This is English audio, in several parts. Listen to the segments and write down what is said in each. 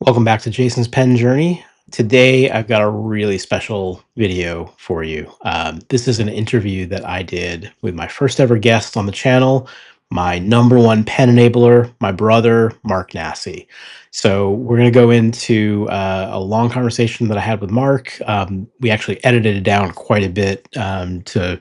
Welcome back to Jason's Pen Journey. Today, I've got a really special video for you. This is an interview that I did with my first ever guest on the channel, my number one pen enabler, my brother, Mark Nassi. So, we're going to go into a long conversation that I had with Mark. We actually edited it down quite a bit to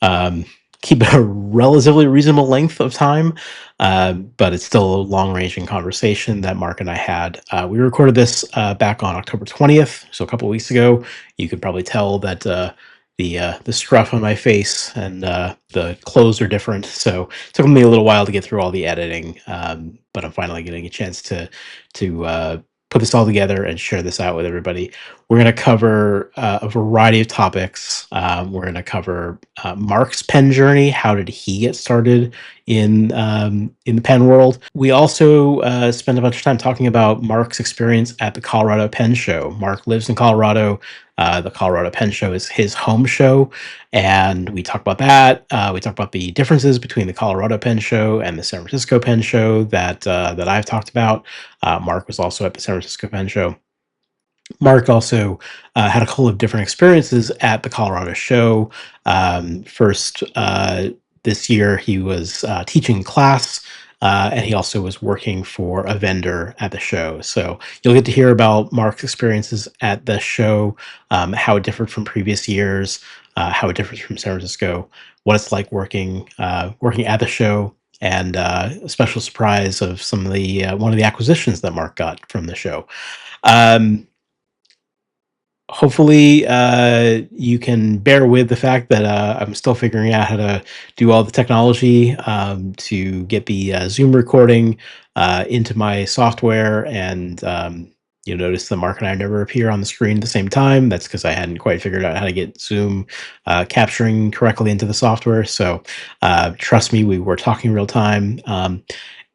um, keep it a relatively reasonable length of time, but it's still a long-ranging conversation that Mark and I had. We recorded this back on October 20th, so a couple of weeks ago. You could probably tell that the scruff on my face and the clothes are different, so it took me a little while to get through all the editing, but I'm finally getting a chance to put this all together and share this out with everybody. We're going to cover a variety of topics. We're going to cover Mark's pen journey. How did he get started in the pen world? We also spend a bunch of time talking about Mark's experience at the Colorado Pen Show. Mark lives in Colorado. The Colorado Pen Show is his home show, and we talk about that. We talk about the differences between the Colorado Pen Show and the San Francisco Pen Show that I've talked about. Mark was also at the San Francisco Pen Show. Mark also had a couple of different experiences at the Colorado show. First, this year, he was teaching class, and he also was working for a vendor at the show. So you'll get to hear about Mark's experiences at the show, how it differed from previous years, how it differs from San Francisco, what it's like working at the show, and a special surprise of some of the one of the acquisitions that Mark got from the show. Um, Hopefully, you can bear with the fact that I'm still figuring out how to do all the technology to get the Zoom recording into my software. And you'll notice that Mark and I never appear on the screen at the same time. That's because I hadn't quite figured out how to get Zoom capturing correctly into the software. So trust me, we were talking real time.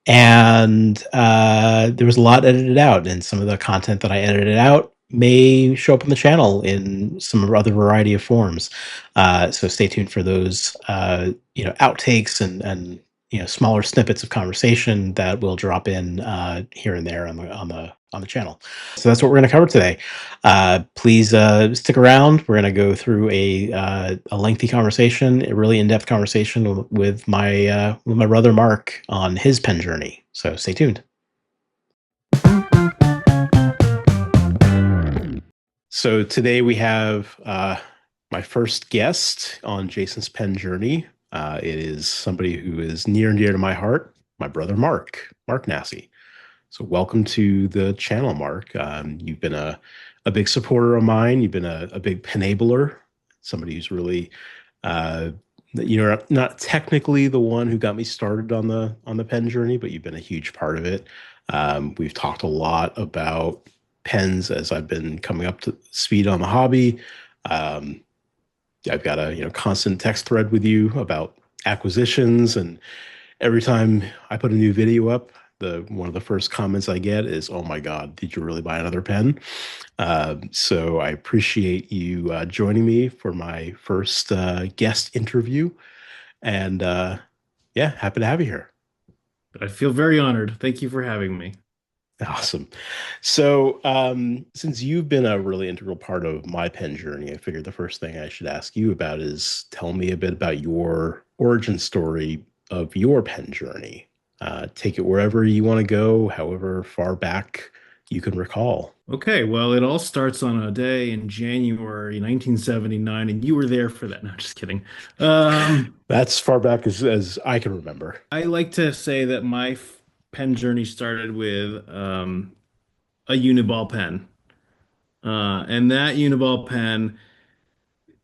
And there was a lot edited out, and some of the content that I edited out may show up on the channel in some other variety of forms. So stay tuned for those, outtakes and smaller snippets of conversation that will drop in here and there on the channel. So that's what we're going to cover today. Please stick around. We're going to go through a lengthy conversation, a really in-depth conversation with my brother Mark on his pen journey. So stay tuned. So today we have my first guest on Jason's pen journey. It is somebody who is near and dear to my heart, my brother Mark Nassi. So welcome to the channel, Mark. You've been a big supporter of mine. You've been a big penabler, somebody who's really, not technically the one who got me started on the pen journey, but you've been a huge part of it. We've talked a lot about pens as I've been coming up to speed on the hobby. I've got a constant text thread with you about acquisitions, and every time I put a new video up, one of the first comments I get is, "Oh my God, did you really buy another pen?" So I appreciate you joining me for my first guest interview, and yeah, happy to have you here. I feel very honored. Thank you for having me. Awesome. So, since you've been a really integral part of my pen journey, I figured the first thing I should ask you about is tell me a bit about your origin story of your pen journey. Take it wherever you want to go, however far back you can recall. Okay, well, it all starts on a day in January 1979, and you were there for that. No, just kidding. Um, That's far back as I can remember. I like to say that my pen journey started with a Uniball pen. And that Uniball pen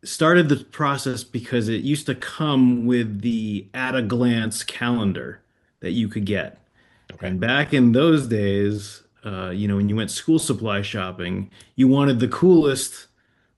started the process because it used to come with the at a glance calendar that you could get. Okay. And back in those days, when you went school supply shopping, you wanted the coolest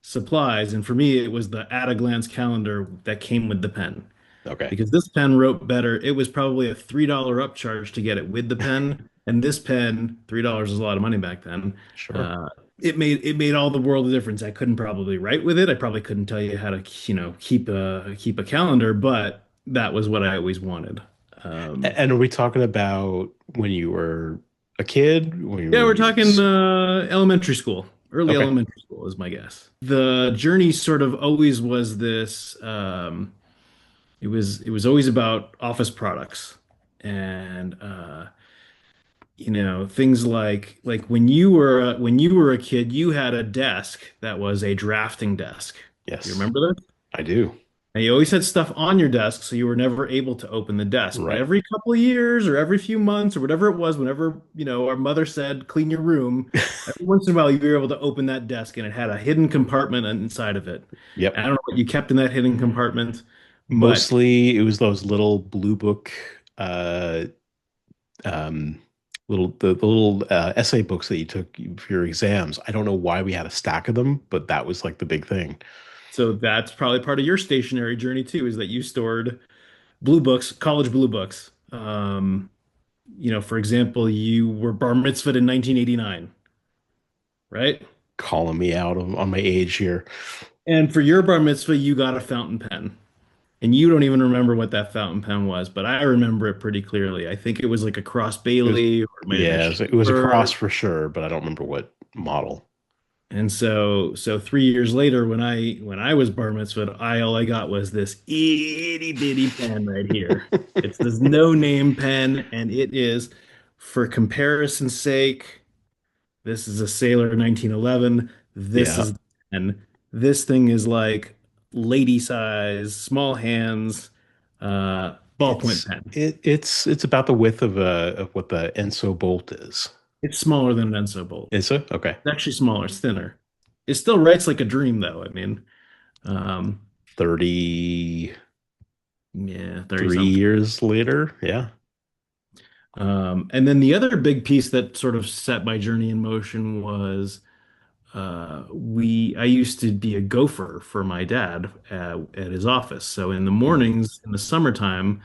supplies. And for me, it was the at a glance calendar that came with the pen. Okay. Because this pen wrote better. It was probably a $3 upcharge to get it with the pen. And this pen, $3 is a lot of money back then. Sure. Uh, it made all the world of difference. I couldn't probably write with it. I probably couldn't tell you how to, keep a calendar, but that was what I always wanted. And are we talking about when you were a kid? Yeah, When we're you were talking elementary school, early okay. elementary school is my guess. The journey sort of always was this. It was always about office products, and things like when you were a kid, you had a desk that was a drafting desk. Do you Yes, remember that? I do. And you always had stuff on your desk, so you were never able to open the desk. But Right. every couple of years or every few months or whatever it was, whenever, our mother said, clean your room, every once in a while you were able to open that desk and it had a hidden compartment inside of it. Yep. And I don't know what you kept in that hidden compartment, but Mostly it was those little blue book uh um the little essay books that you took for your exams. I don't know why we had a stack of them, but that was like the big thing. so that's probably part of your stationary journey too, is that you stored blue books, college blue books. For example, you were bar mitzvahed in 1989, right? Calling me out on my age here. And for your bar mitzvah, you got a fountain pen. And you don't even remember what that fountain pen was, but I remember it pretty clearly. I think it was like a Cross It was Bailey, or it might have been a yeah, it was a cross Schaefer. for sure, but I don't remember what model. And so 3 years later, when I was bar mitzvahed, all I got was this itty bitty pen right here. It's this no name pen, and it is, for comparison's sake, this is a Sailor 1911. This Yeah. is, and this thing is like lady size, small hands, ballpoint pen. It's about the width of what the Enso Bolt is. It's smaller than an Enso Bolt. Is it? Okay. It's actually smaller. It's thinner. It still writes like a dream, though. I mean, um, 33 yeah, 30 something. years later. Yeah. And then the other big piece that sort of set my journey in motion was I used to be a gopher for my dad at his office. So in the Hmm. mornings in the summertime,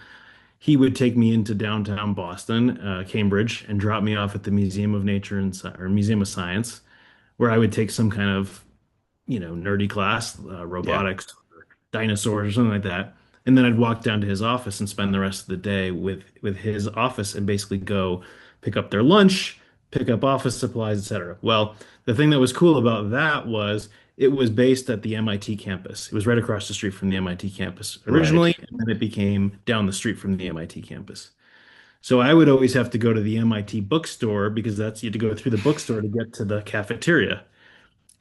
he would take me into downtown Boston, Cambridge, and drop me off at the Museum of Nature or Museum of Science, where I would take some kind of, nerdy class, Yeah. robotics, or dinosaurs, or something like that. And then I'd walk down to his office and spend the rest of the day with his office and basically go pick up their lunch, pick up office supplies, etc. Well, the thing that was cool about that was it was based at the MIT campus. It was right across the street from the MIT campus Right. originally, and then it became down the street from the MIT campus. So I would always have to go to the MIT bookstore because you had to go through the bookstore to get to the cafeteria.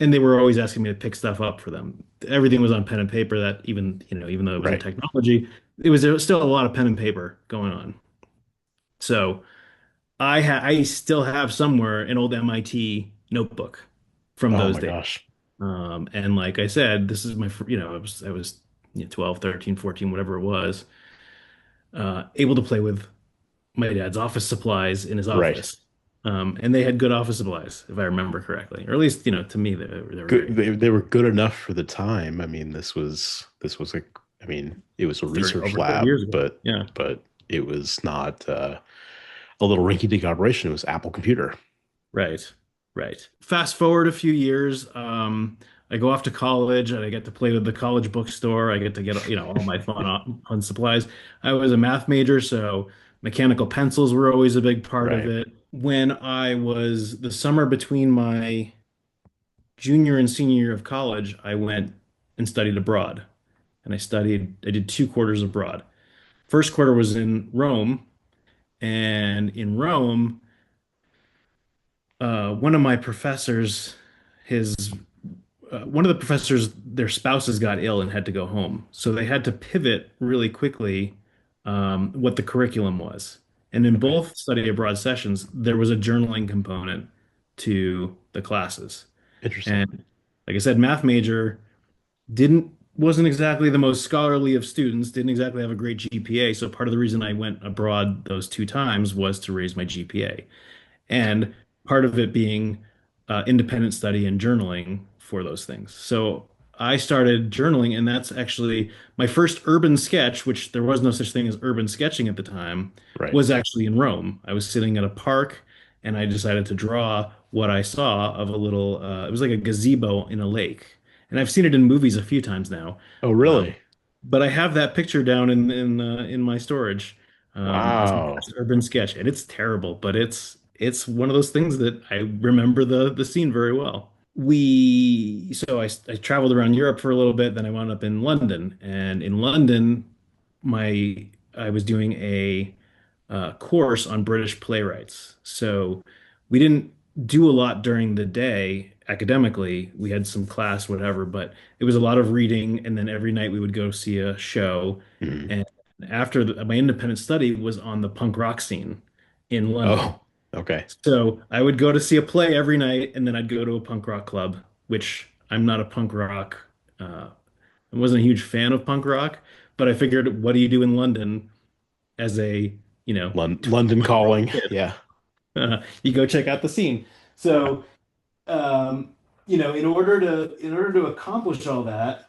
And they were always asking me to pick stuff up for them. Everything was on pen and paper. That even though it wasn't Right. technology, there was still a lot of pen and paper going on. So I still have somewhere an old MIT notebook from Oh those my days. gosh. And like I said, this is I was 12, 13, 14, whatever it was, able to play with my dad's office supplies in his Right. office. And they had good office supplies, if I remember correctly, or at least, to me, they were Good. very They were good enough for the time. I mean, this was a I mean, it was a 30, research over 30 years lab, ago. Yeah, but it was not a little rinky-dink operation. It was Apple Computer. right, right. Fast forward a few years, I go off to college and I get to play with the college bookstore. I get to get, all my fun supplies. I was a math major, so mechanical pencils were always a big part of Right. it. When I was the summer between my junior and senior year of college, I went and studied abroad. And I did 2 quarters abroad. First quarter was in Rome. And in Rome, one of my professors, his one of the professors, their spouses got ill and had to go home. So they had to pivot really quickly what the curriculum was. And in Okay. both study abroad sessions, there was a journaling component to the classes. Interesting. And like I said, math major, didn't wasn't exactly the most scholarly of students, didn't exactly have a great GPA. So part of the reason I went abroad those 2 times was to raise my GPA. And part of it being independent study and journaling for those things. So I started journaling, and that's actually my first urban sketch, which there was no such thing as urban sketching at the time, Right. was actually in Rome. I was sitting at a park, and I decided to draw what I saw of a little, it was like a gazebo in a lake. And I've seen it in movies a few times now. Oh, Um, really? but I have that picture down in my storage. as my Wow. first urban sketch, and it's terrible, but it's one of those things that I remember the scene very well. I traveled around Europe for a little bit, then I wound up in London, and in London, my I was doing a course on British playwrights. So we didn't do a lot during the day academically. We had some class, whatever, but it was a lot of reading. And then every night we would go see a show. Mhm. And my independent study was on the punk rock scene in London. Oh, okay. So I would go to see a play every night, and then I'd go to a punk rock club, which I'm not a punk rock. Uh, I wasn't a huge fan of punk rock, but I figured, what do you do in London as a, you know, London 21-year-old calling. kid? Yeah. You go check out the scene. So, in order to accomplish all that,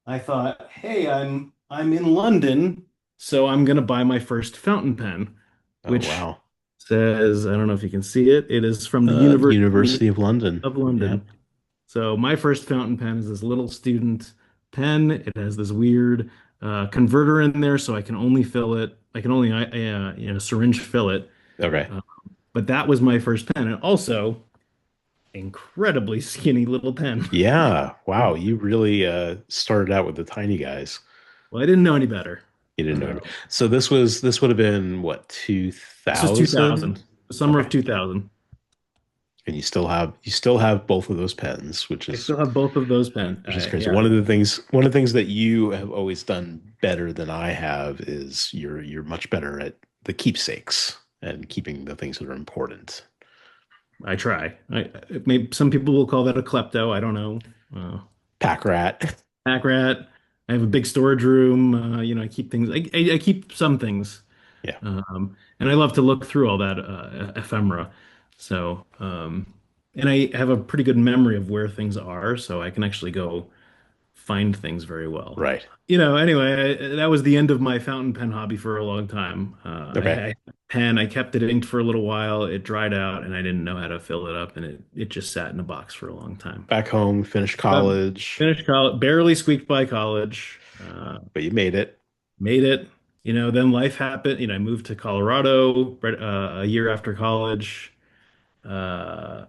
I thought, hey, I'm in London, so I'm gonna buy my first fountain pen, Oh, which wow. says, I don't know if you can see it. It is from the University University of London. of Yep. London. So my first fountain pen is this little student pen. It has this weird converter in there, so I can only fill it. I can only syringe fill it. Okay. Uh, but that was my first pen, and also incredibly skinny little pen. Yeah. Wow. You really started out with the tiny guys. Well, I didn't know any better. You didn't know Uh, it. So this would have been what, this was 2000, 2000? the summer of Okay. 2000. And you still have both of those pens, which I is still have both of those pens. crazy. Yeah, One of the things that you have always done better than I have is you're much better at the keepsakes and keeping the things that are important. I try. Maybe some people will call that a klepto. I don't know. Uh, Pack rat. Pack rat. I have a big storage room. I keep things. I keep some things, Yeah. and I love to look through all that ephemera. So, and I have a pretty good memory of where things are, so I can actually go find things very well. Right. Anyway, that was the end of my fountain pen hobby for a long time. I Okay. had a pen. I kept it inked for a little while. It dried out, and I didn't know how to fill it up, and it just sat in a box for a long time. Back home, finished Um, college, Finished college, barely squeaked by college. but you made it. Made it. Then life happened. I moved to Colorado a year after college. Uh,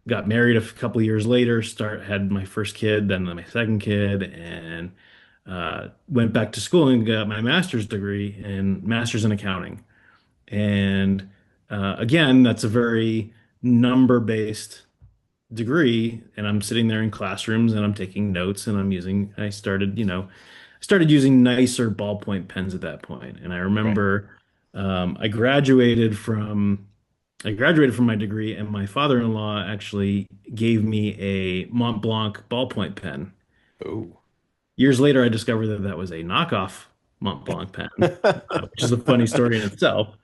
Got married a couple years later. Had my first kid, then my second kid, and went back to school and got my master's degree in master's in accounting. And again, that's a very number-based degree, and I'm sitting there in classrooms and I'm taking notes and I started using nicer ballpoint pens at that point. And I Okay. remember I graduated from my degree, and my father-in-law actually gave me a Mont Blanc ballpoint pen. Oh. Years later, I discovered that that was a knockoff Mont Blanc pen, which is a funny story in itself.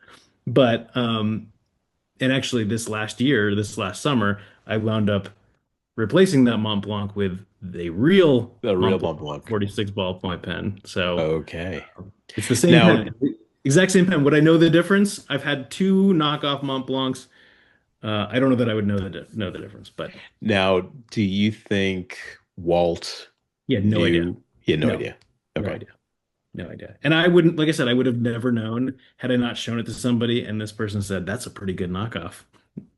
But and actually, this last summer, I wound up replacing that Mont Blanc with the real The real Mont Mont Blanc Blanc. 46 ballpoint pen. So Okay. it's the same Now, pen, exact same pen. Would I know the difference? I've had two knockoff Mont Blancs. I don't know that I would know the difference, but now, do you think Walt yeah, no idea. knew? He had no No, idea. no Okay. idea. No idea. And I wouldn't, like I said, I would have never known had I not shown it to somebody and this person said, that's a pretty good knockoff.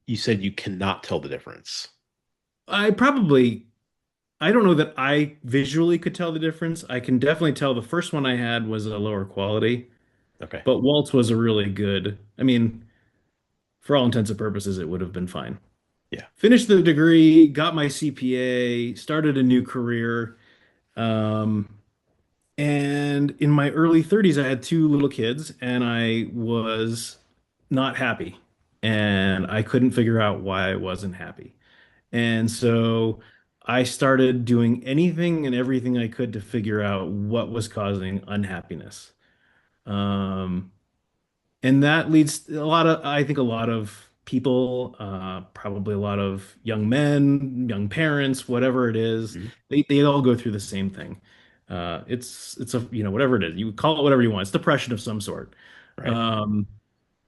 You said you cannot tell the difference. I probably I don't know that I visually could tell the difference. I can definitely tell the first one I had was a lower quality, Okay. but Waltz was a really good. I mean, for all intents and purposes, it would have been fine. Yeah. Finished the degree, got my CPA, started a new career. Um, and in my early 30s, I had two little kids, and I was not happy. And I couldn't figure out why I wasn't happy. And so I started doing anything and everything I could to figure out what was causing unhappiness. Um, and that leads I think a lot of people, probably a lot of young men, young parents, whatever it is, Mhm. they all go through the same thing. It's whatever it is, you call it whatever you want. It's depression of some sort. Right. Um,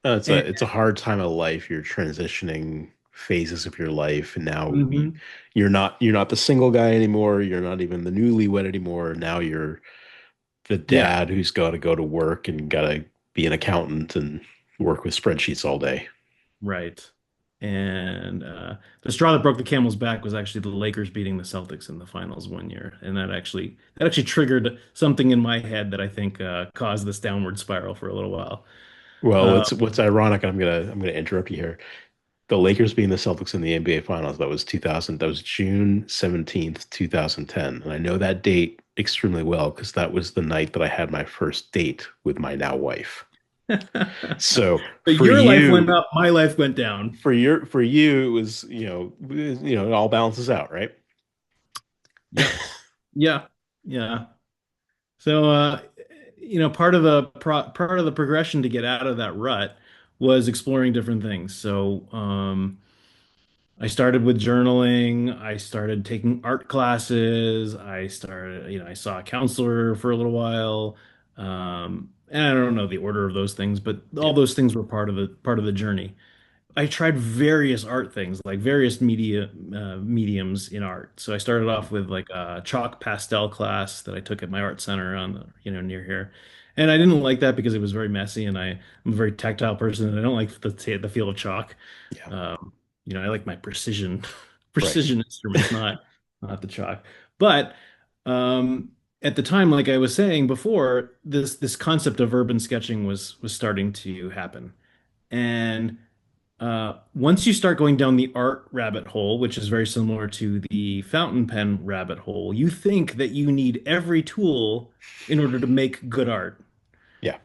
It's and a hard time of life. You're transitioning phases of your life, and now Mhm. you're not the single guy anymore. You're not even the newlywed anymore. Now you're the Yeah, dad who's got to go to work and got to be an accountant and work with spreadsheets all day. Right. And the straw that broke the camel's back was actually the Lakers beating the Celtics in the finals one year, and that actually triggered something in my head that I think caused this downward spiral for a little while. Well, Uh, what's ironic, I'm gonna interrupt you here. The Lakers being the Celtics in the NBA Finals, that was 2000, that was June 17th, 2010. And I know that date extremely well because that was the night that I had my first date with my now wife. So but your life went up, my life went down. for you, it was, it all balances out, right? Yep. Yeah. Yeah. So, part of the progression to get out of that rut was exploring different things. So, I started with journaling. I started taking art classes. I saw a counselor for a little while. And I don't know the order of those things, but Yeah. all those things were part of the journey. I tried various art things, like various mediums in art. So I started off with like a chalk pastel class that I took at my art center near here. And I didn't like that because it was very messy, and I'm a very tactile person, and I don't like the feel of chalk. Yeah. I like my precision Right. precision instruments, not the chalk. But um, at the time, like I was saying before, this concept of urban sketching was starting to happen. And once you start going down the art rabbit hole, which is very similar to the fountain pen rabbit hole, you think that you need every tool in order to make good art. Yeah.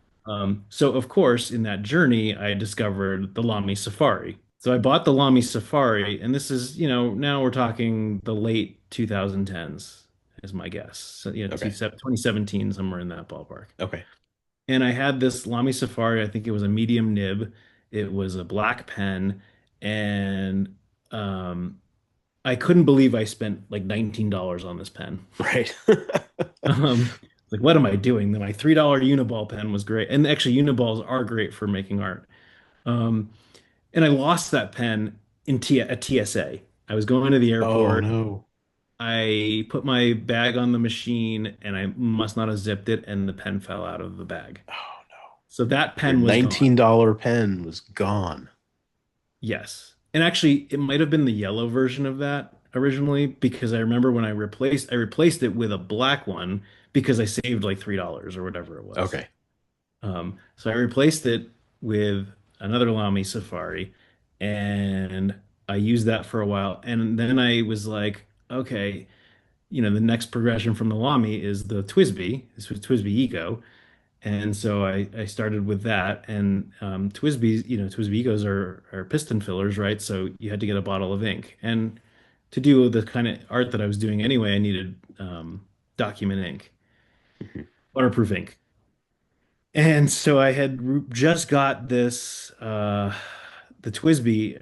So of course, in that journey, I discovered the Lamy Safari. So I bought the Lamy Safari, and this is, now we're talking the late 2010s, is my guess. So, Okay. 2017, somewhere in that ballpark. Okay. And I had this Lamy Safari. I think it was a medium nib. It was a black pen, and um, I couldn't believe I spent like $19 on this pen. Right. Like, what am I doing? My $3 Uniball pen was great, and actually, Uniballs are great for making art. Um, and I lost that pen at TSA. I was going to the Oh airport. no. I put my bag on the machine, and I must not have zipped it, and the pen fell out of the bag. Oh no. So that Your pen was gone. $19 pen was gone. Yes. And actually, it might have been the yellow version of that originally, because I remember when I replaced it with a black one because I saved like $3 or whatever it was. Okay. So I replaced it with another Lamy Safari, and I used that for a while. And then I was like, okay, the next progression from the Lamy is the Twisby. This was Twisby Eco. And so I started with that. And Twisby Ecos are piston fillers, right? So you had to get a bottle of ink. And to do the kind of art that I was doing anyway, I needed document ink, Mhm. waterproof ink. And so I had just got the Twisby,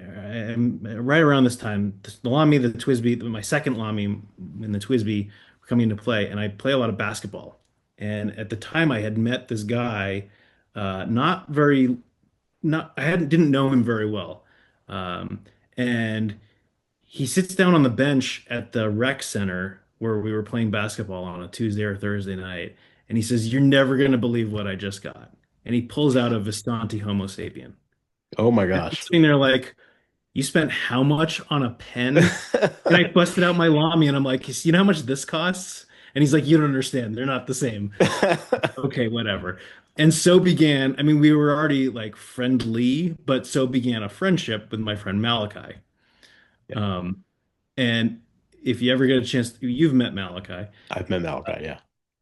right around this time. The Lamy, the Twisby, my second Lamy and the Twisby were coming into play, and I play a lot of basketball. And at the time, I had met this guy, not very, not I hadn't didn't know him very well, um, and he sits down on the bench at the rec center where we were playing basketball on a Tuesday or Thursday night, and he says, "You're never going to believe what I just got." And he pulls out a Visconti Homo sapien. Oh my And I'm gosh. sitting there like, "You spent how much on a pen?" And I busted out my Lamy, and I'm like, "You know how much this costs?" And he's like, "You don't understand. They're not the same." Okay, whatever. And so began, I mean, we were already like friendly, but so began a friendship with my friend Malachi. Yeah. Um, and if you ever get a chance, you've met Malachi, I've met Malachi, yeah.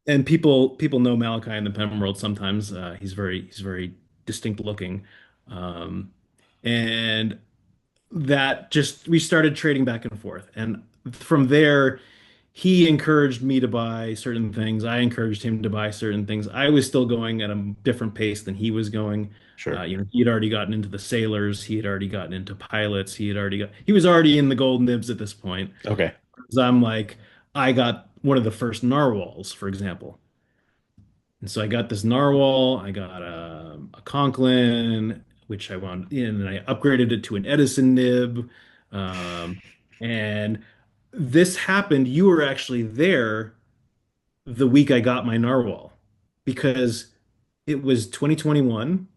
and people know Malachi in the pen world sometimes. He's very distinct looking, um, and that just we started trading back and forth, and from there, he encouraged me to buy certain things. I encouraged him to buy certain things. I was still going at a different pace than he was going. Sure. He had already gotten into the sailors. He had already gotten into pilots. He was already in the gold nibs at this point. Okay. 'Cause I'm like, I got one of the first narwhals, for example. And so I got this narwhal. I got a Conklin, which I wound in, and I upgraded it to an Edison nib. Um, and this happened. You were actually there the week I got my narwhal, because It was 2021.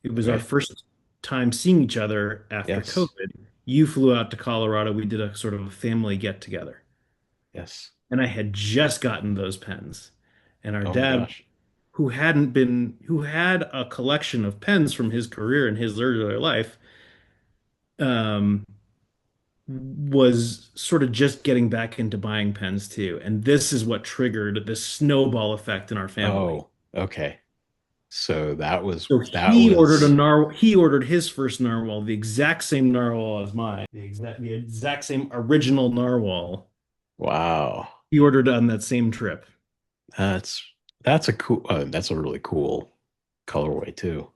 It was our Okay. first time seeing each other after Yes. COVID. You flew out to Colorado. We did a sort of a family get together. Yes. And I had just gotten those pens. And our Oh my dad, gosh. who had a collection of pens from his career and his earlier life, um, was sort of just getting back into buying pens too. And this is what triggered this snowball effect in our family. Oh, okay. So that was So that was he ordered his first narwhal, the exact same narwhal as mine, the exact same original narwhal. wow. He ordered on that same trip. That's that's a really cool colorway too.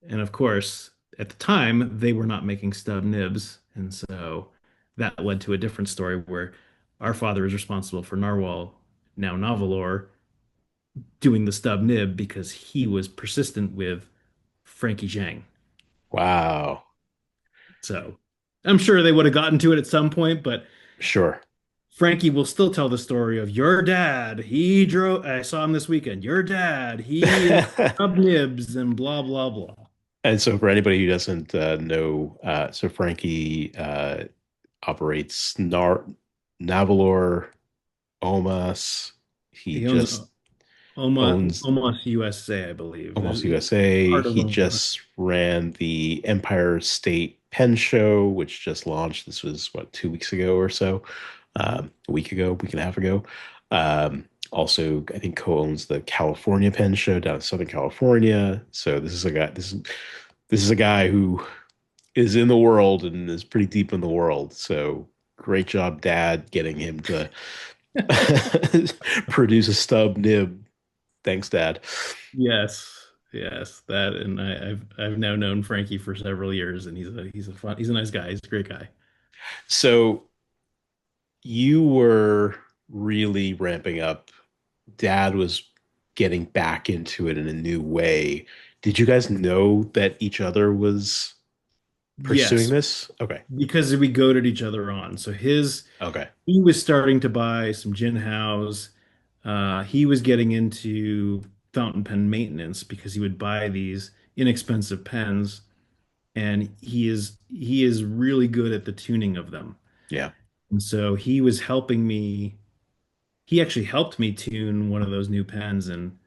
And of course, at the time, they were not making stub nibs. And so that led to a different story where our father is responsible for narwhal, now Novalor, doing the stub nib because he was persistent with Frankie Zhang. Wow. So I'm sure they would have gotten to it at some point, but Sure. Frankie will still tell the story of your dad. He drove, I saw him this weekend. Your dad, he stub nibs and blah, blah, blah. And so for anybody who doesn't know, so Frankie operates Navalor Omas. He He owns just owns Omos USA, I believe. Almost He's USA. part of He Omos. just ran the Empire State Pen Show, which just launched. This was what, 2 weeks ago or so, Mhm. a week ago, week and a half ago. Also, I think co-owns the California Pen Show down in Southern California. So this is a guy. This is a guy who is in the world and is pretty deep in the world. So great job, Dad, getting him to produce a stub nib. Thanks, Dad. Yes, yes, that, and I've now known Frankie for several years, and he's a nice guy. He's a great guy. So you were really ramping up. Dad was getting back into it in a new way. Did you guys know that each other was pursuing Yes, this? Okay. because we goaded each other on. So Okay. he was starting to buy some gin house. He was getting into fountain pen maintenance because he would buy these inexpensive pens, and he is really good at the tuning of them. Yeah. And so he was helping me. He actually helped me tune one of those new pens, and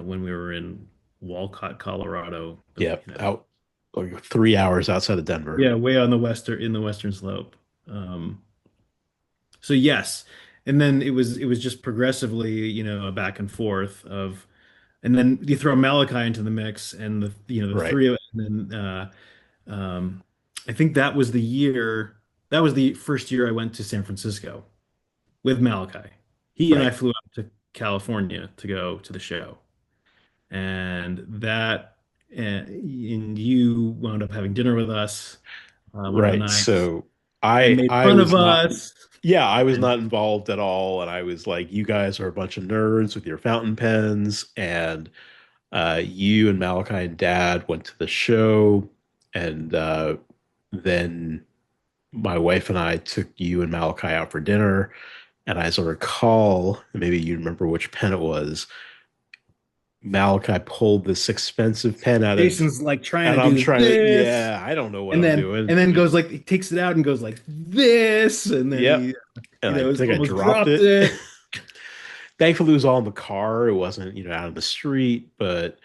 when we were in Walcott, Colorado, Yeah. Out like 3 hours outside of Denver. yeah, way on the western slope. Um, so yes, and then it was just progressively, a back and forth of, and then you throw Malachi into the mix, and the Right. three of, and then um, I think that was the year. That was the first year I went to San Francisco with Malachi. He and I Right. flew out to California to go to the show, and and you wound up having dinner with us one of the Right. nights So and I made I fun of was not us. yeah, I was And not involved at all. And I was like, you guys are a bunch of nerds with your fountain pens. And you and Malachi and Dad went to the show. And then my wife and I took you and Malachi out for dinner. And as I recall, maybe you remember which pen it was, Malachi pulled this expensive pen out of, Jason's like trying to and I'm do trying to, this, yeah, I don't know what and I'm then doing. and then goes like he takes it out and goes like this, and then Yep. he And I think I almost dropped dropped it. it. Thankfully, it was all in the car. It wasn't, out in the street, but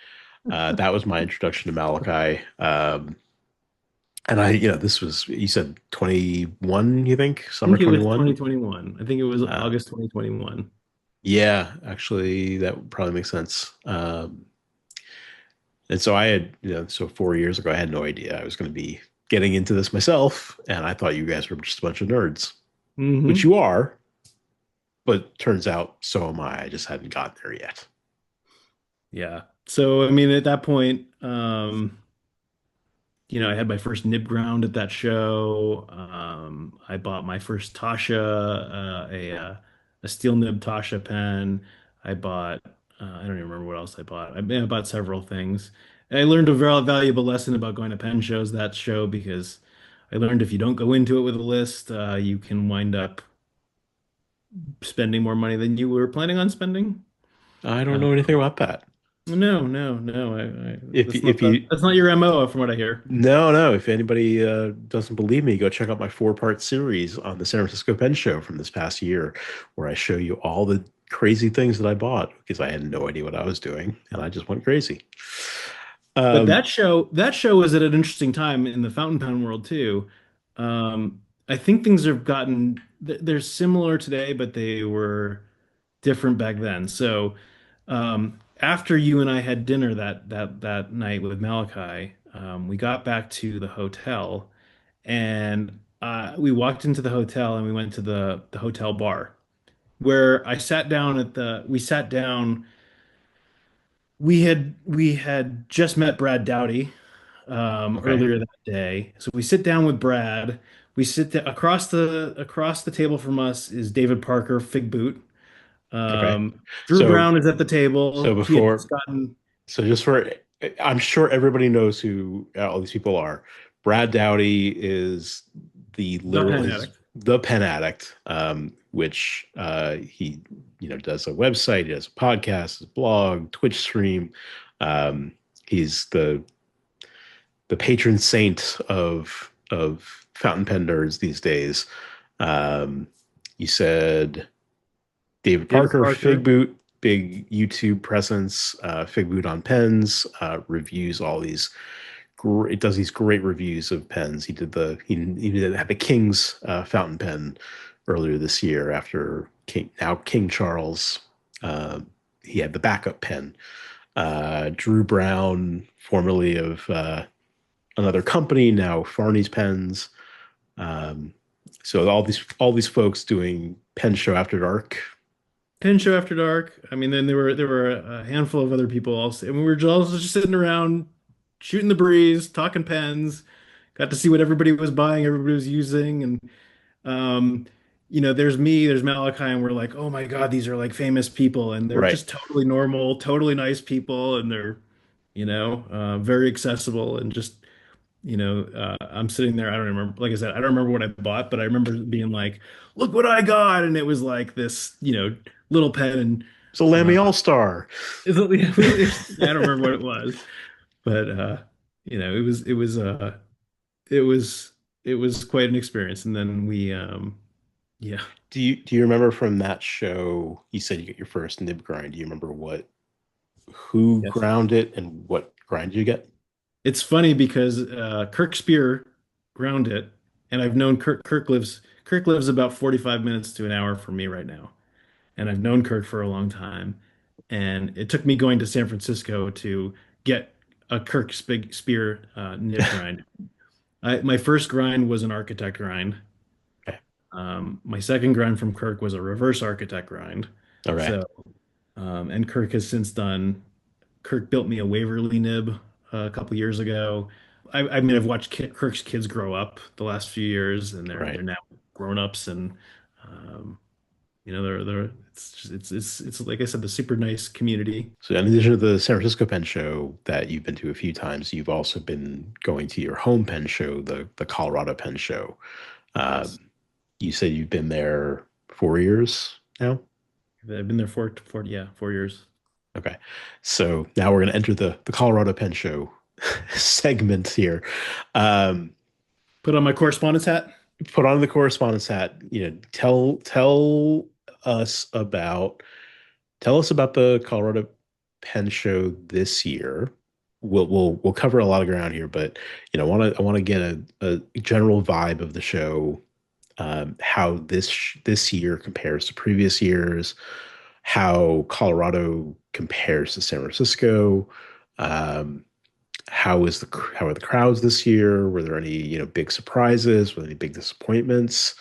that was my introduction to Malachi. And this was, you said 21, you think? I Summer think it was 21? 2021. I think it was Uh, August 2021. yeah, actually, that would probably make sense. And so I had, so 4 years ago, I had no idea I was going to be getting into this myself. And I thought you guys were just a bunch of nerds, which Hmm. you are, but turns out so am I. I just hadn't gotten there yet. Yeah. So I mean, at that point, I had my first nib ground at that show. I bought my first Tasha, a steel nib Tasha pen. I bought, I don't even remember what else I bought. I bought several things. I learned a very valuable lesson about going to pen shows that show because I learned if you don't go into it with a list, you can wind up spending more money than you were planning on spending. I don't Uh, know anything about that. No, no, no. If you That's not your MO from what I hear. No, no. If anybody doesn't believe me, go check out my four-part series on the San Francisco Pen Show from this past year, where I show you all the crazy things that I bought because I had no idea what I was doing, and I just went crazy. But Um, that show was at an interesting time in the fountain pen world too. I think things have gotten they're similar today, but they were different back then. So after you and I had dinner that night with Malachi, we got back to the hotel and we walked into the hotel and we went to the hotel bar where I sat down at the we sat down. We had just met Brad Dowdy okay, earlier that day. So we sit down with Brad. Across the table from us is David Parker, Fig Boot. okay. Drew So, Brown is at the so table. He had before, just gotten so just for, I'm sure everybody knows who all these people are. Brad Dowdy is the pen he's addict. the pen addict, which he does a website, he does a podcast, his blog, Twitch stream. Um, he's the patron saint of fountain pen nerds these days. Um, you said David David Parker, Fig Parker. Boot, big YouTube presence. Fig Boot on pens, reviews all these. It does these great reviews of pens. He had the King's fountain pen earlier this year after King Charles. Uh, he had the backup pen. Drew Brown, formerly of another company, now Farney's Pens. Um, so all these folks doing pen show after dark. Pen Show After Dark. I mean, then there were a handful of other people also, and we were just sitting around shooting the breeze, talking pens. Got to see what everybody was buying, everybody was using, and Um, there's me, there's Malachi, and we're like, oh my God, these are like famous people, and they're Right. just totally normal, totally nice people, and they're, very accessible, and just, I'm sitting there, I don't remember, like I said, I don't remember what I bought, but I remember being like, look what I got, and it was like this, little pen, and So Lammy uh, All Star. I don't remember what it was, but it was it was quite an experience, and then yeah. Do you remember from that show? You said you got your first nib grind. Do you remember who Yes. ground it and what grind you get? It's funny because Kirk Spear ground it, and I've known Kirk. Kirk lives about 45 minutes to an hour from me right now, and I've known Kirk for a long time. And it took me going to San Francisco to get a Spear nib grind. My first grind was an architect grind. Okay. My second grind from Kirk was a reverse architect grind. Okay. So, and Kirk has since done. Kirk built me a Waverly nib a couple years ago. I mean, I've watched Kirk's kids grow up the last few years, and they're Right. now grown ups, and um, they're it's just, it's like I said, the super nice community. So in addition to the San Francisco Pen Show that you've been to a few times, you've also been going to your home pen show, the Colorado Pen Show. Yes, Um, you said you've been there 4 years now. I've been there for yeah 4 years. Okay. So now we're going to enter the Colorado Pen Show segment here. Um, Put on my correspondence hat. put on the correspondence hat. Us about tell us about the Colorado Pen Show this year. We'll cover a lot of ground here, but I want to get a general vibe of the show, how this year compares to previous years, how Colorado compares to San Francisco. Um, how are the crowds this year? Were there any big surprises? Were there any big disappointments?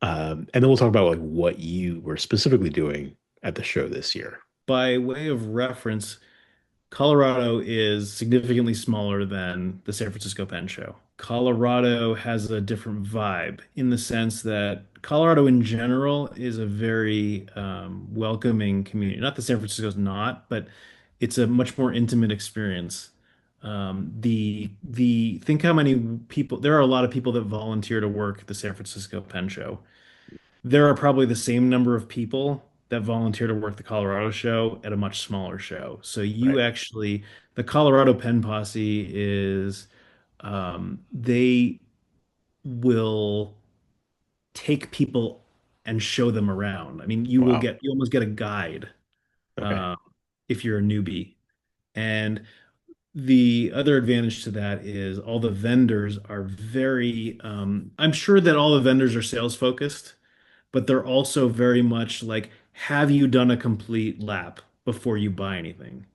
And then we'll talk about like what you were specifically doing at the show this year. By way of reference, Colorado is significantly smaller than the San Francisco Pen Show. Colorado has a different vibe in the sense that Colorado in general is a very welcoming community. Not that San Francisco's not, but it's a much more intimate experience. The think how many people there are a lot of people that volunteer to work at the San Francisco Pen Show. There are probably the same number of people that volunteer to work the Colorado show at a much smaller show. So you Right. actually, the Colorado Pen Posse is, they will take people and show them around. I mean, Wow. you almost get a guide, Okay. um, if you're a newbie. And the other advantage to that is all the vendors are very, I'm sure that all the vendors are sales focused, but they're also very much like, have you done a complete lap before you buy anything?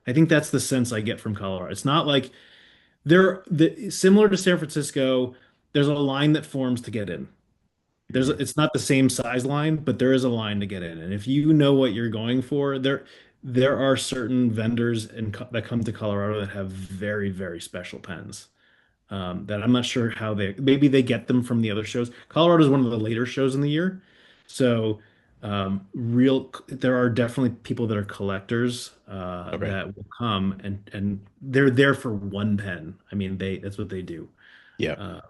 I think that's the sense I get from Colorado. It's not like similar to San Francisco, there's a line that forms to get in. Mhm. It's not the same size line, but there is a line to get in. And if you know what you're going for, there are certain vendors that come to Colorado that have very, very special pens. That I'm not sure how maybe they get them from the other shows. Colorado is one of the later shows in the year, so there are definitely people that are collectors Okay. that will come and they're there for one pen. I mean, that's what they do. Yeah. Uh,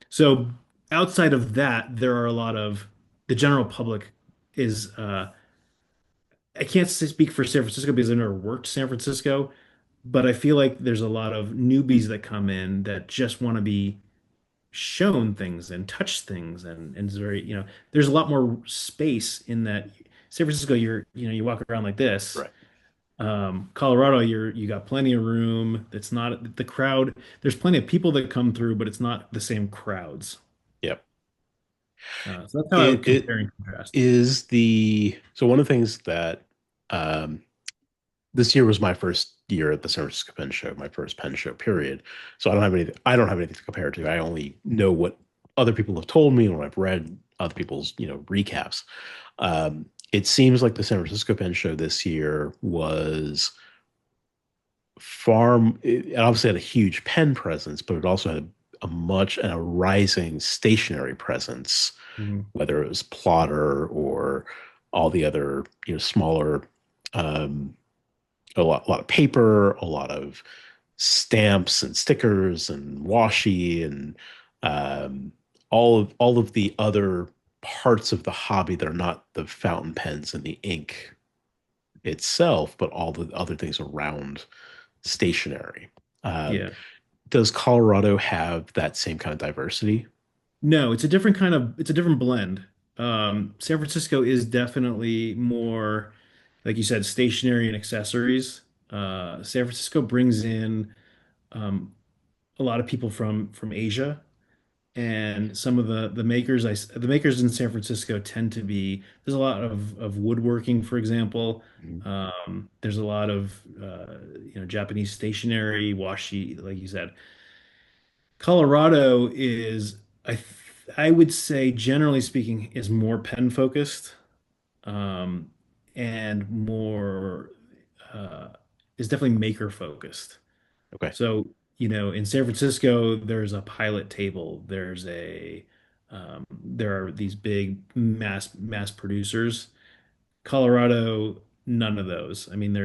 so outside of that, there are a lot of the general public is I can't speak for San Francisco because I've never worked San Francisco, but I feel like there's a lot of newbies that come in that just want to be shown things and touch things and it's very, there's a lot more space in that San Francisco, you walk around like this. Right. Colorado, you got plenty of room. It's not the crowd. There's plenty of people that come through, but it's not the same crowds. Yep. So that's how I would It compare and contrast. is so one of the things that um this year was my first year at the San Francisco Pen Show, my first pen show period. So I don't have anything to compare it to. I only know what other people have told me and what I've read other people's, recaps. It seems like the San Francisco Pen Show this year was it obviously had a huge pen presence, but it also had and a rising stationary presence, Mhm. whether it was plotter or all the other, smaller, um, a lot of paper, a lot of stamps and stickers and washi and um, all of the other parts of the hobby that are not the fountain pens and the ink itself, but all the other things around stationery. Um, Yeah. does Colorado have that same kind of diversity? No, it's a different blend. San Francisco is definitely more, like you said, stationery and accessories. San Francisco brings in um, a lot of people from Asia, and some of the makers in San Francisco tend to be there's a lot of woodworking, for example. Mhm. There's a lot of Japanese stationery, washi, like you said. Colorado is I would say generally speaking is more pen focused, um, and more uh, is definitely maker focused. Okay. So, in San Francisco, there's a pilot table. There are these big mass producers. Colorado, none of those. I mean,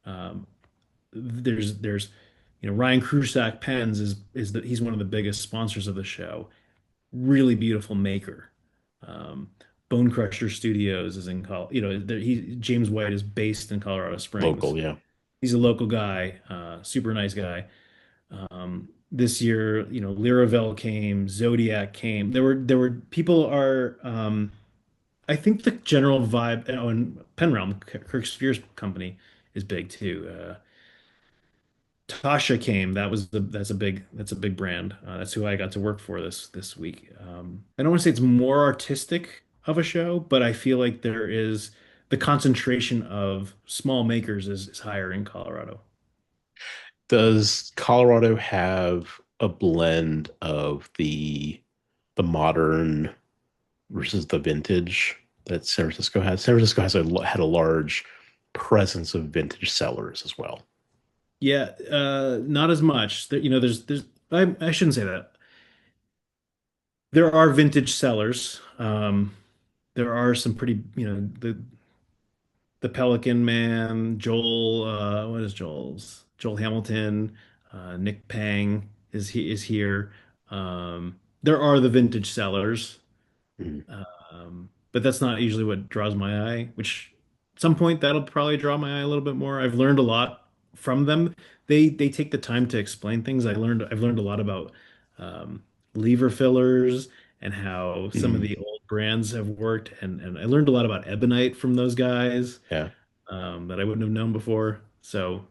um, there's Ryan Krusak Pens he's one of the biggest sponsors of the show. Really beautiful maker. Um, Bone Crusher Studios is in James White is based in Colorado Springs. Local, yeah. He's a local guy, super nice guy. This year, Laravel came, Zodiac came. There were people are I think the general vibe, and Penrealm, Kirk Spears company is big too. Tasha came. That's a big brand. That's who I got to work for this week. I don't want to say it's more artistic of a show, but I feel like there is the concentration of small makers is higher in Colorado. Does Colorado have a blend of the modern versus the vintage that San Francisco has? San Francisco had a large presence of vintage sellers as well. Yeah, not as much. There's I shouldn't say that. There are vintage sellers. There are some pretty, the Pelican Man, Joel, what is Joel's? Joel Hamilton, Nick Pang is here. There are the vintage sellers, Mhm. but that's not usually what draws my eye, which at some point that'll probably draw my eye a little bit more. I've learned a lot from them. They take the time to explain things. I've learned a lot about um, lever fillers and how some of Mm, the old brands have worked, and I learned a lot about ebonite from those guys yeah. that I wouldn't have known before. So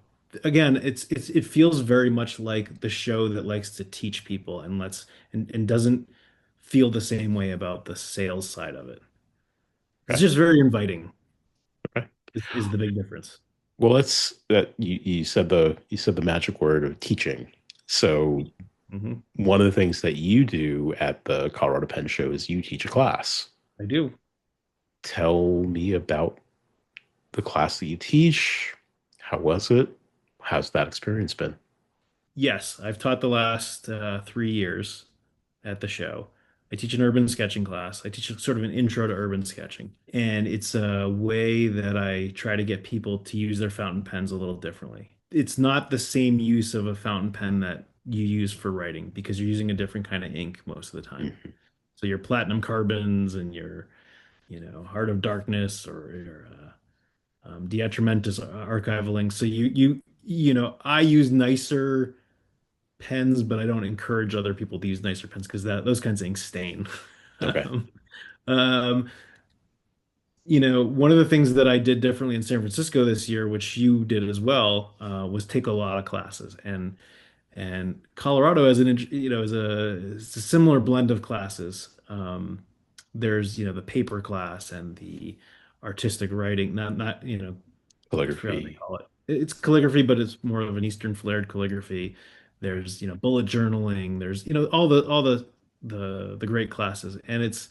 again, it feels very much like the show that likes to teach people and doesn't feel the same way about the sales side of it. It's Okay. just very inviting Okay. is the big difference. Well, let's that you said the magic word of teaching. So Hmm. one of the things that you do at the Colorado Penn Show is you teach a class. I do. Tell me about the class that you teach. How was it? How's that experience been? Yes, I've taught the last 3 years at the show. I teach an urban sketching class. I teach sort of an intro to urban sketching. And it's a way that I try to get people to use their fountain pens a little differently. It's not the same use of a fountain pen that you use for writing because you're using a different kind of ink most of the time. Mhm. So your platinum carbons and your Heart of Darkness or your Detrimentus archival ink. So I use nicer pens, but I don't encourage other people to use nicer pens because that those kinds of things stain. Okay. Um, um, one of the things that I did differently in San Francisco this year, which you did as well, was take a lot of classes. And Colorado as is a similar blend of classes. There's the paper class and the artistic writing, not I forgot what they Calligraphy, call it. It's calligraphy, but it's more of an Eastern flared calligraphy. There's bullet journaling. There's all the great classes, and it's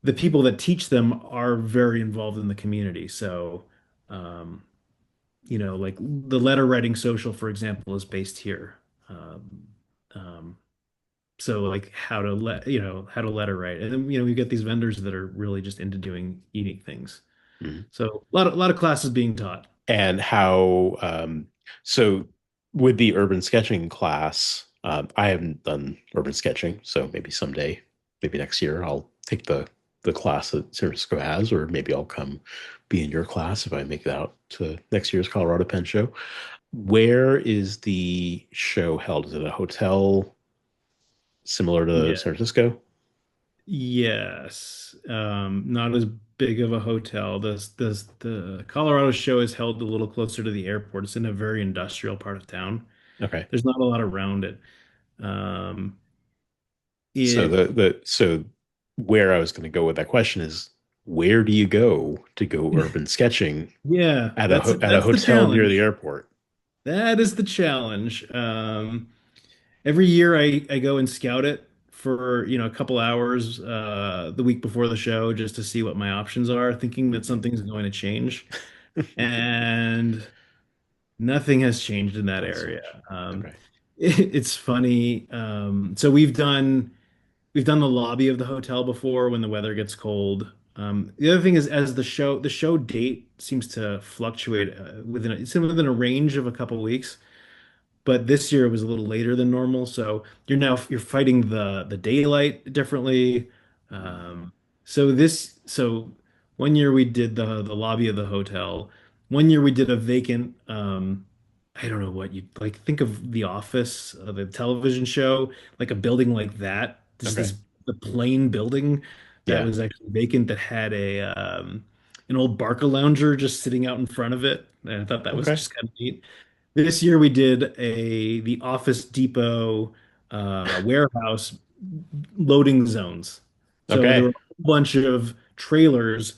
the people that teach them are very involved in the community. So, um, like the letter writing social, for example, is based here. Um, um, so like how to letter write, and then we get these vendors that are really just into doing unique things. mhm. So a lot of classes being taught. And how, so with the urban sketching class, I haven't done urban sketching, so maybe someday, maybe next year, I'll take the class that San Francisco has, or maybe I'll come be in your class if I make it out to next year's Colorado Penn Show. Where is the show held? Is it a hotel similar to Yeah. San Francisco? Yes. Not as big of a hotel. The Colorado show is held a little closer to the airport. It's in a very industrial part of town. Okay. There's not a lot around it. Um, So it so where I was going to go with that question is, where do you go to go urban sketching yeah, at that's at a that's the hotel near the challenge. airport? That is the challenge. Every year I go and scout it for, a couple hours the week before the show just to see what my options are, thinking that something's going to change. And nothing has changed in that That's area. changed. Um, Okay. it's funny. So we've done the lobby of the hotel before when the weather gets cold. The other thing is as the show date seems to fluctuate it's within a range of a couple weeks. But this year it was a little later than normal, so you're fighting the daylight differently. Um, so 1 year we did the lobby of the hotel. 1 year we did a vacant I don't know what you like think of The Office, the television show, like a building like that, just Okay. this the plain building that Yeah. was actually vacant that had an old Barca lounger just sitting out in front of it. And I thought that was Okay. just kind of neat. This year we did the Office Depot warehouse loading zones. So there were Okay. a bunch of trailers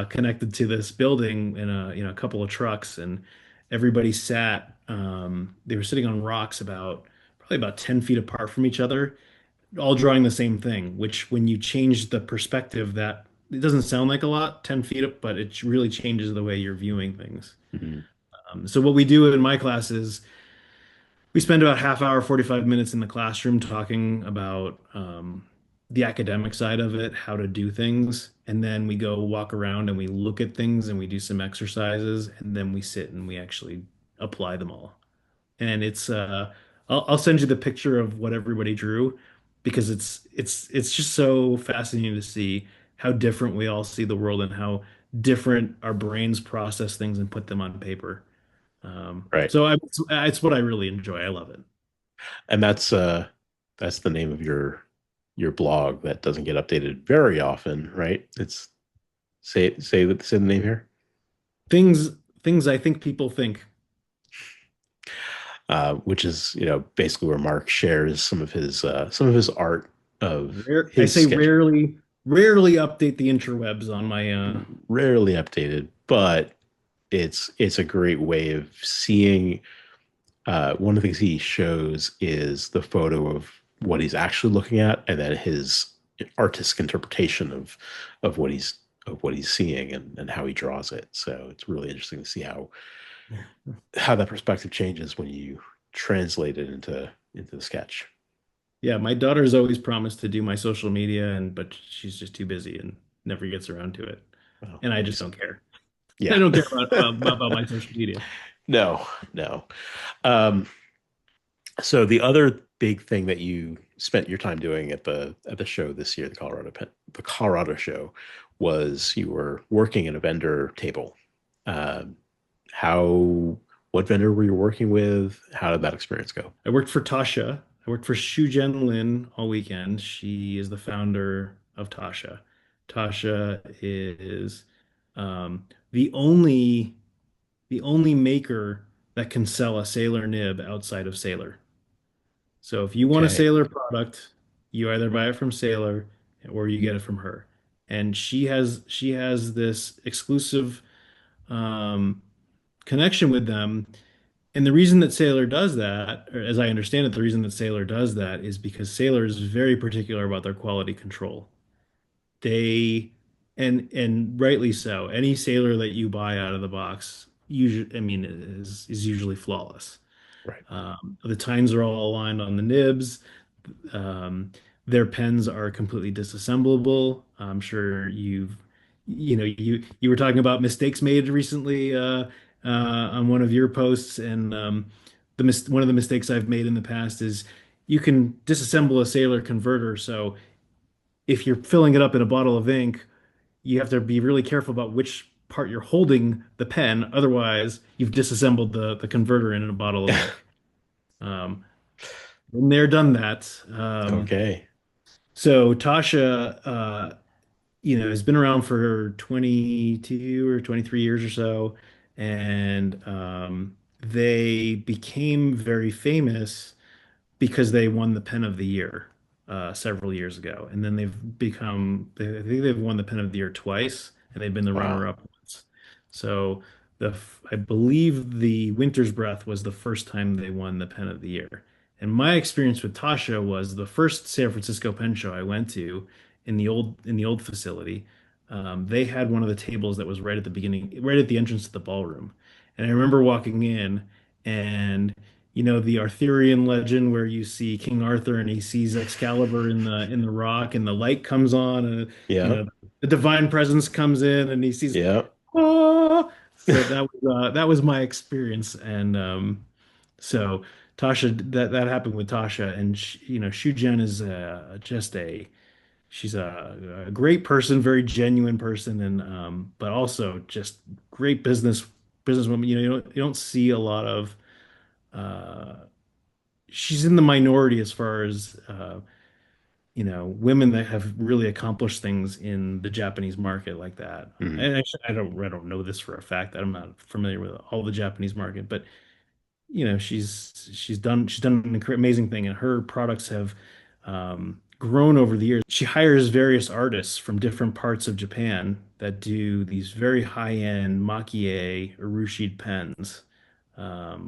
connected to this building in a couple of trucks, and everybody sat. They were sitting on rocks probably about 10 feet apart from each other, all drawing the same thing. Which, when you change the perspective, that it doesn't sound like a lot, 10 feet, but it really changes the way you're viewing things. Mhm. So what we do in my class is we spend about half hour, 45 minutes in the classroom talking about the academic side of it, how to do things, and then we go walk around and we look at things and we do some exercises, and then we sit and we actually apply them all. And I'll send you the picture of what everybody drew because it's just so fascinating to see. how different we all see the world and how different our brains process things and put them on paper. Right. It's what I really enjoy. I love it. And that's the name of your blog that doesn't get updated very often, right? It's say the name here. Things things I think people think. Which is basically where Mark shares some of his art of I his say sketching. rarely update the interwebs on my Rarely updated, but it's a great way of seeing. One of the things he shows is the photo of what he's actually looking at, and then his artistic interpretation of what he's seeing and how he draws it. So it's really interesting to see how that perspective changes when you translate it into the sketch. Yeah, my daughter's always promised to do my social media and but she's just too busy and never gets around to it. Well, And I maybe just don't care. I yeah. don't care about my social media. No, no. Um, so the other big thing that you spent your time doing at the show this year, the Colorado show, was you were working at a vendor table. Um, how what vendor were you working with? How did that experience go? I worked for Tasha. I worked for Shujen Lin all weekend. She is the founder of Tasha. Tasha is um, the only the only maker that can sell a Sailor nib outside of Sailor. So if you want a Okay. Sailor product, you either buy it from Sailor or you get it from her. And she has this exclusive um, connection with them. And the reason that Sailor does that, or as I understand it, the reason that Sailor does that is because Sailor is very particular about their quality control. They and rightly so. Any Sailor that you buy out of the box, usually, I mean, is usually flawless. Right. The tines are all aligned on the nibs. Um, their pens are completely disassemblable. I'm sure you were talking about mistakes made recently on one of your posts, and one of the mistakes I've made in the past is you can disassemble a Sailor converter. So if you're filling it up in a bottle of ink, you have to be really careful about which part you're holding the pen. Otherwise, you've disassembled the converter in a bottle of ink. Um, been there, done that. Okay. So Tasha, has been around for 22 or 23 years or so, and they became very famous because they won the Pen of the Year several years ago, and then I think they've won the Pen of the Year twice, and they've been the Wow. runner-up once. So I believe the Winter's Breath was the first time they won the Pen of the Year. And my experience with Tasha was the first San Francisco pen show I went to in the old facility. They had one of the tables that was right at the beginning, right at the entrance to the ballroom. And I remember walking in and the Arthurian legend where you see King Arthur and he sees Excalibur in the rock and the light comes on and Yeah. the divine presence comes in and he sees Yeah. oh so that was my experience and so Tasha that happened with Tasha and Shu Jen is just she's a great person, very genuine person and but also just great businesswoman. You don't see a lot of uh she's in the minority as far as women that have really accomplished things in the Japanese market like that. Mhm. And actually, I don't know this for a fact. I'm not familiar with all the Japanese market, but she's done an amazing thing, and her products have grown over the years. She hires various artists from different parts of Japan that do these very high-end maki urushi pens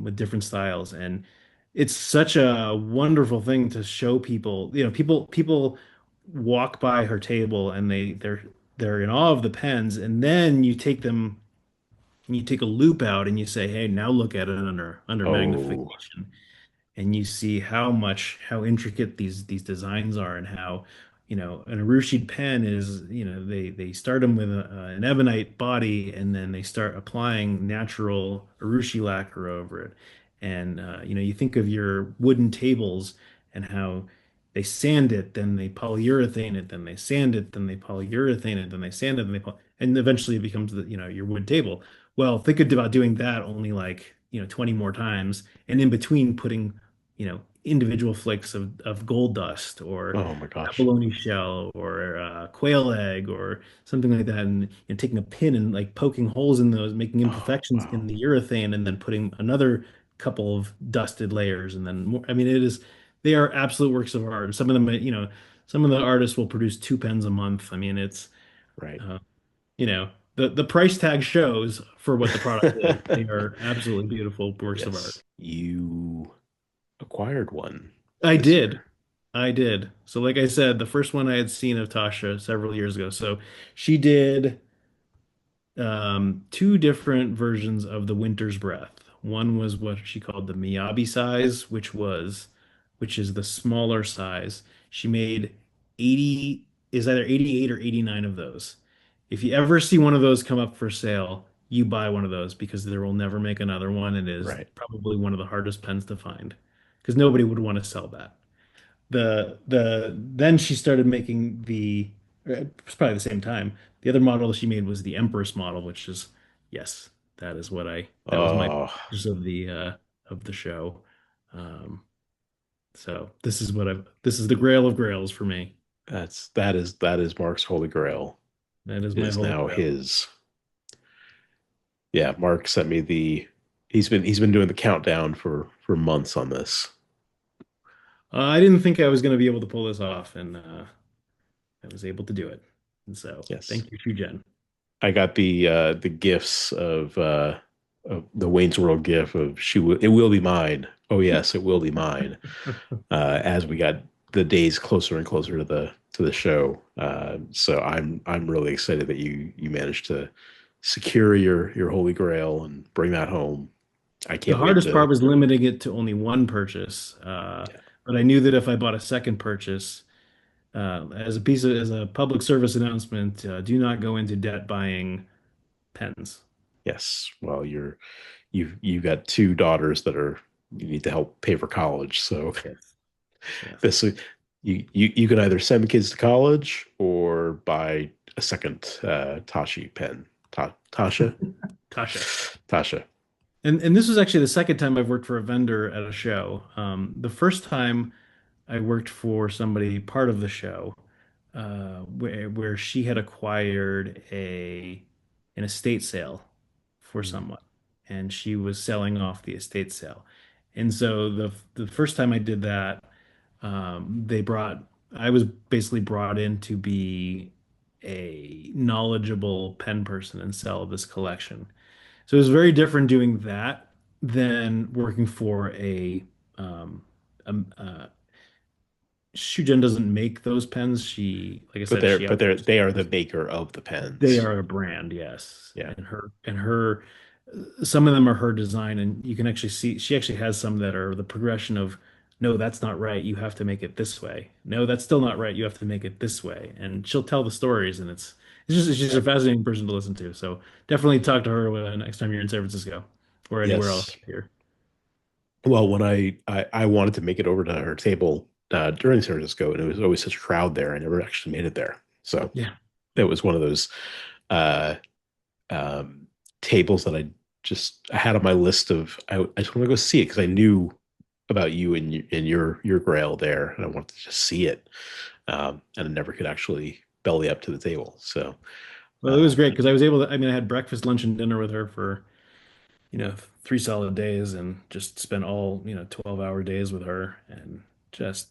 with different styles, and it's such a wonderful thing to show people. People walk by her table and they're in awe of the pens, and then you take them and you take a loop out and you say, "Hey, now look at it under Oh. magnification." And you see how intricate these designs are and how an Urushi pen is they start them with an ebonite body and then they start applying natural Urushi lacquer over it and you think of your wooden tables and how they sand it, then they polyurethane it, then they sand it, then they polyurethane it, then they sand it, and eventually it becomes your wood table. Well, think about doing that only like 20 more times, and in between putting individual flakes of gold dust or Oh my gosh. abalone shell or quail egg or something like that, and taking a pin and like poking holes in those, making Oh imperfections wow. in the urethane, and then putting another couple of dusted layers, and then more. I mean, they are absolute works of art. Some of them, some of the artists will produce two pens a month. I mean, it's Right. uh, the price tag shows for what the product is. They are absolutely beautiful works of art. Yes, you acquired one I this did. year. I did. So, like I said, the first one I had seen of Tasha several years ago. So she did two different versions of the Winter's Breath. One was what she called the Miyabi size, which is the smaller size. She made 80, is either 88 or 89 of those. If you ever see one of those come up for sale, you buy one of those because there will never make another one. It is Right. probably one of the hardest pens to find because nobody would want to sell that. Then she started making it's probably the same time. The other model she made was the Empress model, which is yes, that was my Oh, purchase of the show. Um, so this is the Grail of Grails for me. that is Mark's holy grail. That is It my is holy now grail. his. Yeah, Mark sent me the. He's been doing the countdown for months on this. I didn't think I was going to be able to pull this off, and I was able to do it. And so Yes, thank you, Shujen. I got the gifts of the Wayne's World gif of it will be mine. Oh yes, it will be mine. As we got the days closer and closer to the show. So I'm really excited that you managed to secure your holy grail and bring that home. I The can't wait hardest to. part was limiting it to only one purchase. Yeah. But I knew that if I bought a second purchase, as a public service announcement, do not go into debt buying pens. Yes. Well, you've got two daughters that are you need to help pay for college. So Yes. Yes. this you can either send the kids to college or buy a second Tashi pen. Tasha. Tasha. Tasha. And this was actually the second time I've worked for a vendor at a show. The first time I worked for somebody part of the show, where she had acquired an estate sale for Mm. someone, and she was selling off the estate sale. And so the first time I did that, they brought I was basically brought in to be a knowledgeable pen person and sell this collection. So it was very different doing that than working for um, Shujen doesn't make those pens. Like I But said, they're she but they're outsources they are the those. maker of the They pens. are a brand, yes. Yeah. And her some of them are her design, and you can actually see she actually has some that are the progression of no, that's not right. You have to make it this way. No, that's still not right. You have to make it this way. And she'll tell the stories, and it's just a fascinating person to listen to. So definitely talk to her next time you're in San Francisco or anywhere else Yes. here. Well, when I wanted to make it over to her table during San Francisco, and it was always such a crowd there, I never actually made it there. So Yeah. it was one of those uh, um, tables that I had on my list of I just want to go see it because I knew about you and your Grail there, and I wanted to just see it, and I never could actually belly up to the table. So Well, it uh, was great because I was able to, I mean, I had breakfast, lunch, and dinner with her for, 3 solid days and just spent all, 12-hour days with her and just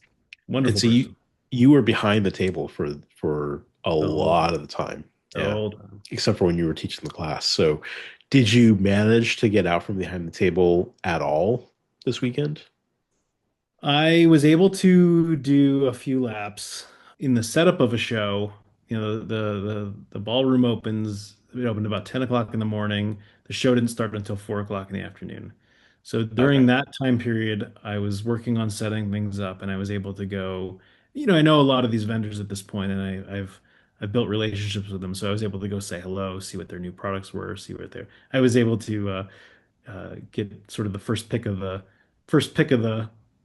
and wonderful so you person you were behind the table for a the whole lot time. of the time. The Yeah. whole time. Except for when you were teaching the class. So, did you manage to get out from behind the table at all this weekend? I was able to do a few laps in the setup of a show. The ballroom opens. It opened about 10 o'clock in the morning. The show didn't start until 4 o'clock in the afternoon. So during Okay. that time period, I was working on setting things up, and I was able to go. I know a lot of these vendors at this point, and I've built relationships with them. So I was able to go say hello, see what their new products were, see what they're. I was able to get sort of the first pick of the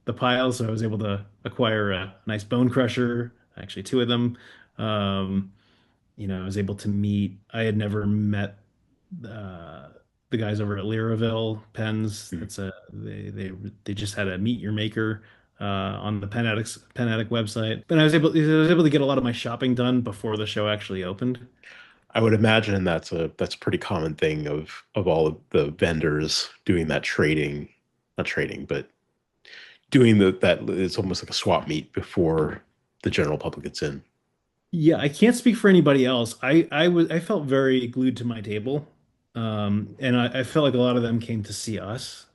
the pile, so I was able to acquire a nice bone crusher, actually two of them. Um, I was able to meet. I had never met uh, the guys over at Lyraville Pens. Mhm. They just had a Meet Your Maker on the Pen Addict website. But I was able to get a lot of my shopping done before the show actually opened. I would imagine that's a pretty common thing of all of the vendors doing that trading, not trading, but doing that it's almost like a swap meet before the general public gets in. Yeah, I can't speak for anybody else. I felt very glued to my table, and I felt like a lot of them came to see us.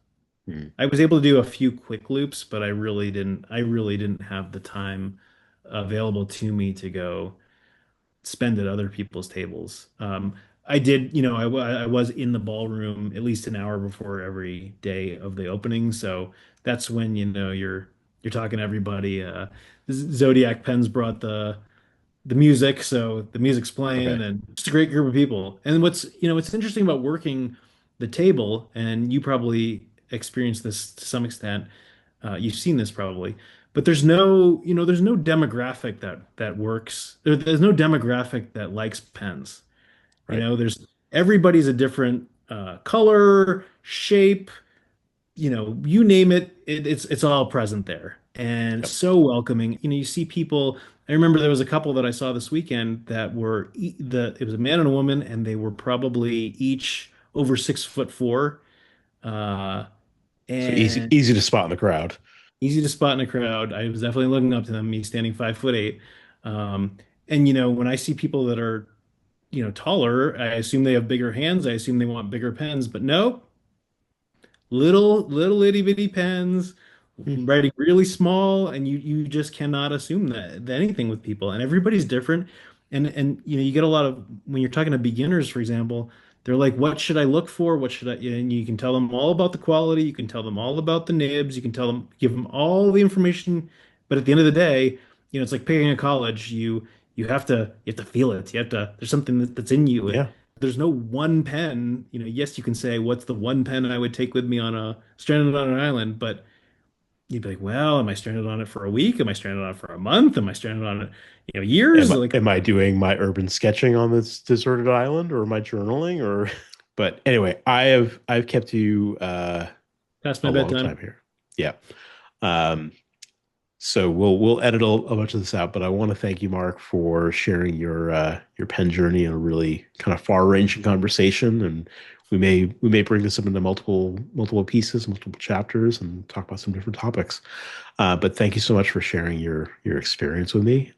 Mm. I was able to do a few quick loops, but I really didn't have the time available to me to go spend at other people's tables. I did, I was in the ballroom at least an hour before every day of the opening, so that's when you're talking to everybody. Zodiac Pens brought the music, so the music's playing, Okay. and just a great group of people. And what's interesting about working the table, and you probably experienced this to some extent. You've seen this probably, but there's no demographic that works. There's no demographic that likes pens. Right. There's everybody's a different color, shape, you name it, it's all present there and Yep. so welcoming. You see people. I remember there was a couple that I saw this weekend that were it was a man and a woman, and they were probably each over 6'4", uh, So easy and easy to spot in the crowd. easy to spot in a crowd. I was definitely looking up to them. Me standing 5'8", um, and when I see people that are taller, I assume they have bigger hands. I assume they want bigger pens, but no, little itty bitty pens, Mm. writing really small, and you just cannot assume that anything with people, and everybody's different. And you get a lot of, when you're talking to beginners, for example, they're like, what should I look for? What should I, and you can tell them all about the quality, you can tell them all about the nibs, you can give them all the information, but at the end of the day, it's like picking a college. You have to feel it. There's something that's in you. Yeah. There's no one pen. Yes, you can say, what's the one pen I would take with me on a stranded on an island, but you'd be like, well, am I stranded on it for a week? Am I stranded on it for a month? Am I stranded on it, Am years? I, Like, am I doing my urban sketching on this deserted island, or am I journaling, or but anyway, I've kept you past a my long time bedtime. here. Yeah. Um, so we'll edit a bunch of this out, but I want to thank you, Mark, for sharing your pen journey in a really kind of far-ranging conversation. And we may bring this up into multiple pieces, multiple chapters, and talk about some different topics. But thank you so much for sharing your experience with me.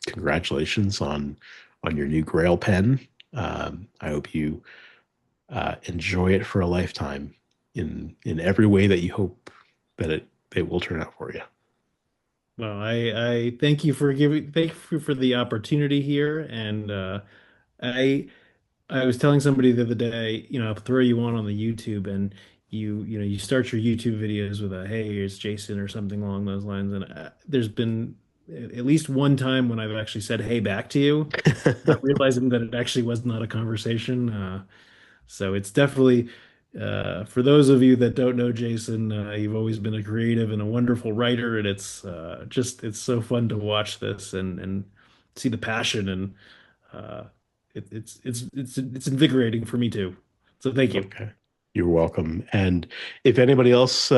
Congratulations on your new Grail pen. I hope you enjoy it for a lifetime in every way that you hope that it will turn out for you. Well, I thank you for the opportunity here. And I I was telling somebody the other day, I'll throw you on the YouTube, and you start your YouTube videos with a, hey, here's Jason, or something along those lines. And there's been at least one time when I've actually said hey back to you, not realizing that it actually was not a conversation. So it's definitely, for those of you that don't know Jason, you've always been a creative and a wonderful writer, and it's so fun to watch this and see the passion, and uh, it's invigorating for me too. So thank you. Okay. You're welcome. And if anybody else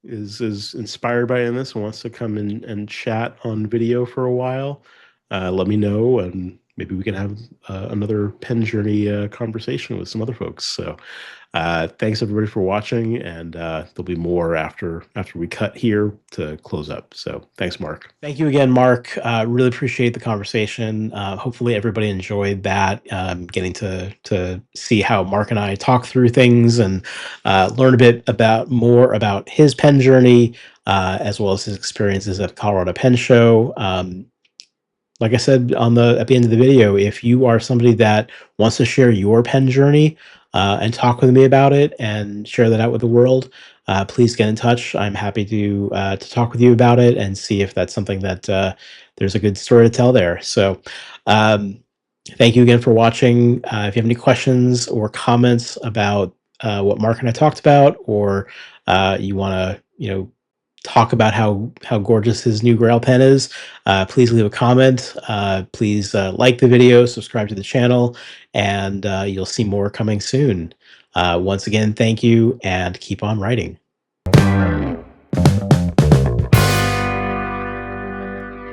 is inspired by this and wants to come in and chat on video for a while, let me know, and maybe we can have another pen journey conversation with some other folks. So thanks everybody for watching, and there'll be more after we cut here to close up. So thanks, Mark. Thank you again, Mark. Really appreciate the conversation. Hopefully everybody enjoyed that, getting to see how Mark and I talk through things and learn a bit more about his pen journey, as well as his experiences at the Colorado Pen Show. Like I said at the end of the video, if you are somebody that wants to share your pen journey and talk with me about it and share that out with the world, please get in touch. I'm happy to talk with you about it and see if that's something that there's a good story to tell there. So, um, thank you again for watching. If you have any questions or comments about what Mark and I talked about, or you want to talk about how gorgeous his new Grail pen is, please leave a comment. Please like the video, subscribe to the channel, and you'll see more coming soon. Once again, thank you, and keep on writing.